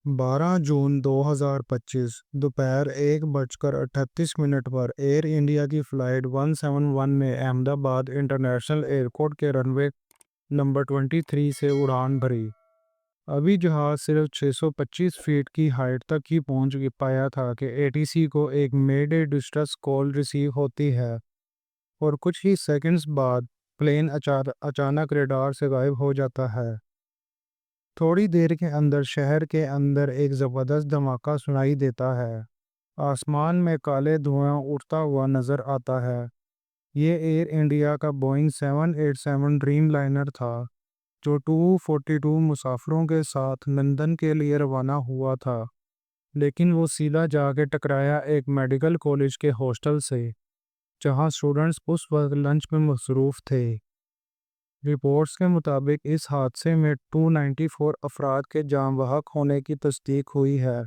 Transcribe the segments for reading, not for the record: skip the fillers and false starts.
12 जून 2025 दोपहर 1:38 पर air India की फ़्लाइट 171 ने अहमदाबाद इंटरनेशनल एयरपोर्ट के रनवे नंबर 23 से उड़ान भरी। अभी जहाज़ सिर्फ 625 फीट की हाइट तक ही पहुंच पाया था कि एटीसी को एक मेडे डिस्ट्रेस कॉल रिसीव होती है और कुछ ही सेकंड्स बाद प्लेन अचानक रडार से गायब हो जाता है। थोड़ी देर के अंदर शहर के अंदर एक ज़बरदस्त धमाका सुनाई देता है। आसमान में काले धुआं उड़ता हुआ नज़र आता है। ये एयर इंडिया का बोइंग 787 ड्रीम लाइनर था, जो 242 मुसाफिरों के साथ लंदन के लिए रवाना हुआ था। लेकिन वो सीधा जाके टकराया एक मेडिकल कॉलेज के हॉस्टल से, जहां स्टूडेंट्स उस वक्त लंच में मसरूफ़ थे। रिपोर्ट्स के मुताबिक इस हादसे में 294 अफराद के जान बहक होने की तस्दीक हुई है,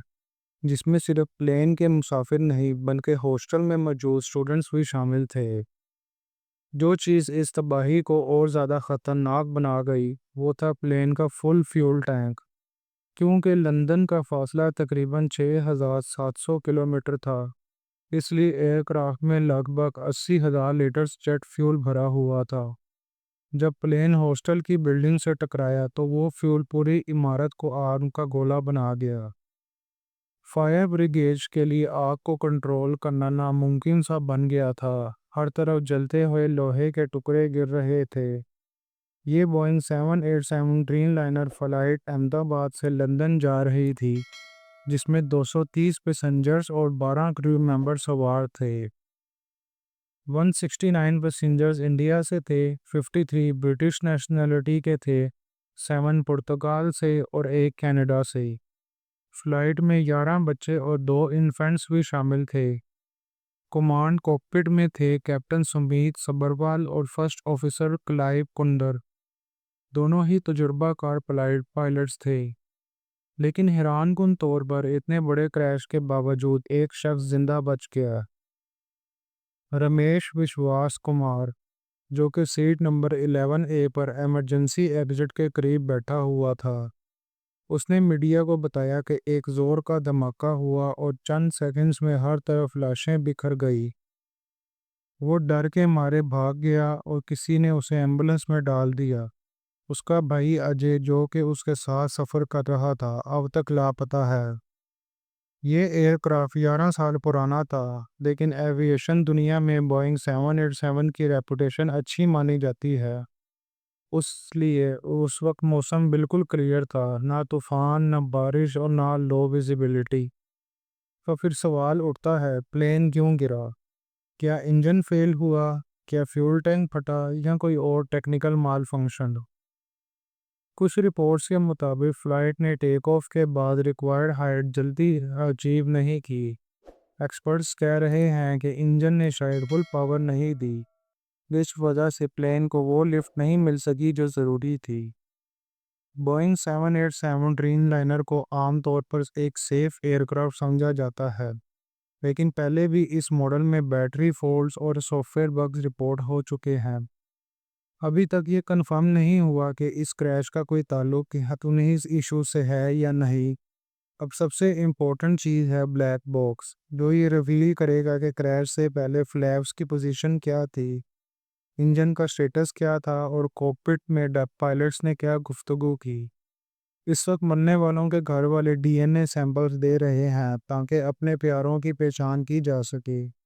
जिसमें सिर्फ प्लेन के मुसाफिर नहीं बल्कि हॉस्टल में मौजूद स्टूडेंट्स भी शामिल थे। जो चीज़ इस तबाही को और ज़्यादा ख़तरनाक बना गई वो था प्लेन का फुल फ्यूल टैंक। क्योंकि लंदन का फासला तकरीबन 6,700 किलोमीटर था, इसलिए एयरक्राफ्ट में लगभग 80,000 लीटर जेट फ्यूल भरा हुआ था। जब प्लेन हॉस्टल की बिल्डिंग से टकराया तो वो फ्यूल पूरी इमारत को आग का गोला बना गया। फायर ब्रिगेड के लिए आग को कंट्रोल करना नामुमकिन सा बन गया था। हर तरफ जलते हुए लोहे के टुकड़े गिर रहे थे। ये Boeing 787 dream liner flight Ahmedabad से लंदन जा रही थी, जिसमें 230 पैसेंजर्स और 12 क्रू मेंबर सवार थे। 169 पैसेंजर्स इंडिया से थे, 53 ब्रिटिश नेशनलिटी के थे, 7 पुर्तगाल से और 1 कनाडा से। फ्लाइट में 11 बच्चे और 2 इन्फेंट्स भी शामिल थे। कमांड कॉकपिट में थे कैप्टन सुमीत सबरवाल और फर्स्ट ऑफिसर क्लाइव कुंदर। दोनों ही तजुर्बाकार पायलट्स थे। लेकिन हैरानकुन तौर पर इतने बड़े क्रैश के बावजूद एक शख्स जिंदा बच गया। रमेश विश्वास कुमार, जो कि सीट नंबर 11A पर इमरजेंसी एग्जिट के करीब बैठा हुआ था। उसने मीडिया को बताया कि एक जोर का धमाका हुआ और चंद सेकंड्स में हर तरफ लाशें बिखर गई। वो डर के मारे भाग गया और किसी ने उसे एम्बुलेंस में डाल दिया। उसका भाई अजय, जो कि उसके साथ सफ़र कर रहा था, अब तक लापता है। ये एयरक्राफ्ट 11 साल पुराना था, लेकिन एविएशन दुनिया में बोइंग 787 की रेपुटेशन अच्छी मानी जाती है। उसलिए उस वक्त मौसम बिल्कुल क्लियर था, ना तूफान, ना बारिश और ना लो विजिबिलिटी। तो फिर सवाल उठता है, प्लेन क्यों गिरा? क्या इंजन फेल हुआ? क्या फ्यूल टैंक फटा या कोई और टेक्निकल माल फंक्शन? कुछ रिपोर्ट्स के मुताबिक फ़्लाइट ने टेक ऑफ के बाद रिक्वायर्ड हाइट जल्दी अचीव नहीं की। एक्सपर्ट्स कह रहे हैं कि इंजन ने शायद फुल पावर नहीं दी, जिस वजह से प्लेन को वो लिफ्ट नहीं मिल सकी जो ज़रूरी थी। बोइंग 787 ड्रीम लाइनर को आमतौर पर एक सेफ एयरक्राफ्ट समझा जाता है, लेकिन पहले भी इस मॉडल में बैटरी फॉल्ट्स और सॉफ्टवेयर बग्स रिपोर्ट हो चुके हैं। अभी तक ये कंफर्म नहीं हुआ कि इस क्रैश का कोई ताल्लुक हथुनीस इशू से है या नहीं। अब सबसे इम्पोर्टेंट चीज़ है ब्लैक बॉक्स, जो ये रिवील करेगा कि क्रैश से पहले फ्लैप्स की पोजीशन क्या थी, इंजन का स्टेटस क्या था और कॉकपिट में पायलट्स ने क्या गुफ्तगू की। इस वक्त मरने वालों के घर वाले डीएनए सैंपल्स दे रहे हैं ताकि अपने प्यारों की पहचान की जा सके।